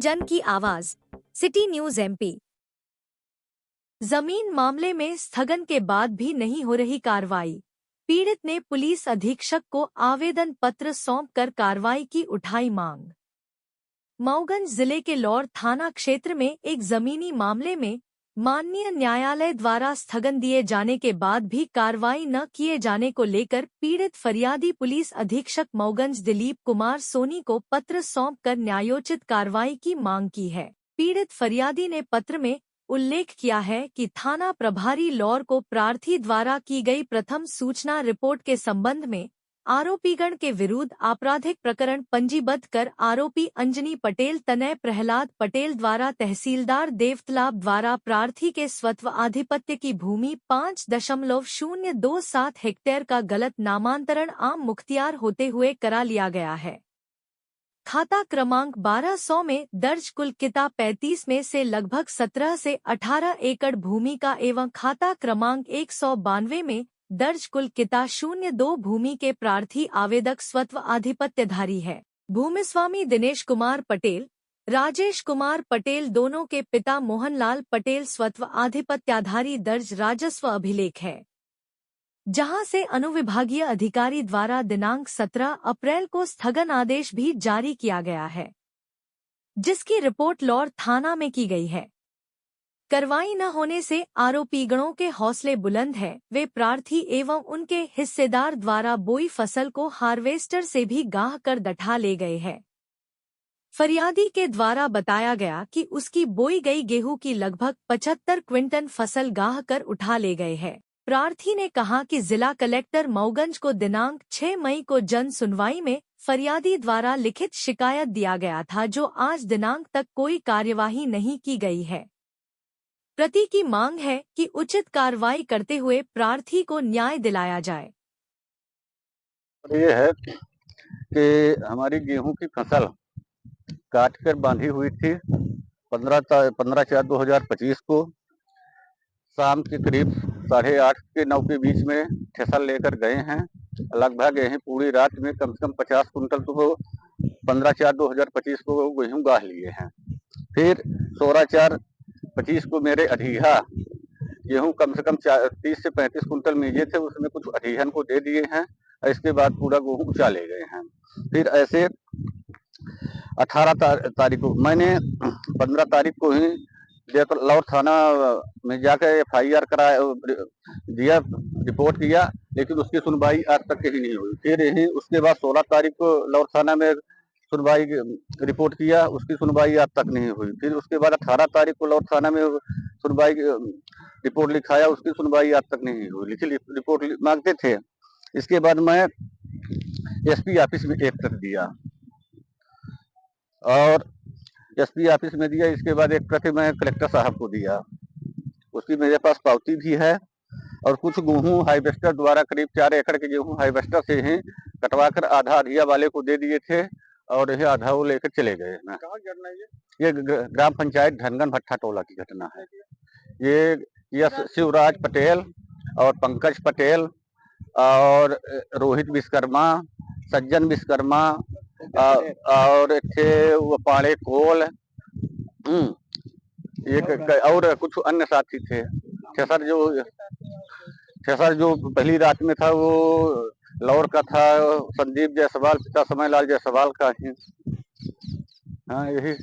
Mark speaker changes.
Speaker 1: जन की आवाज, सिटी न्यूज एमपी। जमीन मामले में स्थगन के बाद भी नहीं हो रही कार्रवाई। पीड़ित ने पुलिस अधीक्षक को आवेदन पत्र सौंपकर कार्रवाई की उठाई मांग। मऊगंज जिले के लौर थाना क्षेत्र में एक जमीनी मामले में माननीय न्यायालय द्वारा स्थगन दिए जाने के बाद भी कार्रवाई न किए जाने को लेकर पीड़ित फरियादी पुलिस अधीक्षक मऊगंज दिलीप कुमार सोनी को पत्र सौंपकर न्यायोचित कार्रवाई की मांग की है। पीड़ित फरियादी ने पत्र में उल्लेख किया है कि थाना प्रभारी लौर को प्रार्थी द्वारा की गई प्रथम सूचना रिपोर्ट के संबंध में आरोपीगण के विरुद्ध आपराधिक प्रकरण पंजीबद्ध कर आरोपी अंजनी पटेल तनय प्रहलाद पटेल द्वारा तहसीलदार देवतलाब द्वारा प्रार्थी के स्वत्व आधिपत्य की भूमि 5.027 हेक्टेयर का गलत नामांतरण आम मुख्तियार होते हुए करा लिया गया है। खाता क्रमांक 1200 में दर्ज कुल किता 35 में से लगभग 17 से 18 एकड़ भूमि का एवं खाता क्रमांक 192 में दर्ज कुल किता 02 भूमि के प्रार्थी आवेदक स्वत्व आधिपत्यधारी है। भूमिस्वामी दिनेश कुमार पटेल, राजेश कुमार पटेल दोनों के पिता मोहनलाल पटेल स्वत्व आधिपत्याधारी दर्ज राजस्व अभिलेख है, जहां से अनुविभागीय अधिकारी द्वारा दिनांक 17 अप्रैल को स्थगन आदेश भी जारी किया गया है, जिसकी रिपोर्ट लौर थाना में की गई है। कार्रवाई न होने से आरोपीगणों के हौसले बुलंद है। वे प्रार्थी एवं उनके हिस्सेदार द्वारा बोई फसल को हार्वेस्टर से भी गाह कर दठा ले गए हैं। फरियादी के द्वारा बताया गया कि उसकी बोई गई गेहूं की लगभग 75 क्विंटल फसल गाह कर उठा ले गए हैं। प्रार्थी ने कहा कि जिला कलेक्टर मऊगंज को दिनांक 6 मई को जन सुनवाई में फरियादी द्वारा लिखित शिकायत दिया गया था, जो आज दिनांक तक कोई कार्यवाही नहीं की गई है। प्रति की मांग है कि उचित कार्रवाई करते हुए प्रार्थी को न्याय दिलाया जाए।
Speaker 2: ये है कि हमारी गेहूं की फसल काट कर बांधी हुई थी 15/4/2025 को शाम के करीब 8:30 के 9 के बीच में ठेसल लेकर गए हैं। लगभग यही पूरी रात में कम से कम 50 कुंटल तो 15/4/2025 को गेहूं गाह लिए हैं। फिर 16/4/25 को मेरे अधीहा गेहूं कम से कम 30 से 35 कुंटल मीजे थे, उसमें कुछ अधीहन को दे दिए हैं। इसके बाद पूरा गेहूं उचा ले गए हैं। फिर ऐसे 18 तारीख को मैंने 15 तारीख को ही लौर थाना में जाकर FIR कराया दिया, रिपोर्ट किया, लेकिन उसकी सुनवाई आज तक ही नहीं हुई। फिर यही उसके बाद 16 तारीख को लौर थाना में सुनवाई रिपोर्ट किया, उसकी सुनवाई आज तक नहीं हुई। फिर उसके बाद 18 तारीख को लौर थाना में सुनवाई रिपोर्ट लिखाया, उसकी सुनवाई आज तक नहीं हुई। लिखी रिपोर्ट मांगते थे। इसके बाद मैं SP ऑफिस में एक प्रति दिया और SP ऑफिस में दिया। इसके बाद एक प्रति मैं कलेक्टर साहब को दिया, उसकी मेरे पास पावती भी है। और कुछ गेहूं हार्वेस्टर द्वारा करीब 4 एकड़ के गेहूं हार्वेस्टर से ही कटवा कर आधा अधिया वाले को दे दिए थे और यह आधा वो लेकर चले गए। कहाँ घटना ये ग्राम पंचायत धनगन भट्टा टोला की घटना है। ये शिवराज पटेल और पंकज पटेल और रोहित विश्वकर्मा, सज्जन विश्वकर्मा और थे वो पाड़े कोल, एक और कुछ अन्य साथी थे। ठेसर जो पहली रात में था वो लौर का था, संदीप जायसवाल पिता समयलाल जायसवाल का ही। हाँ, यही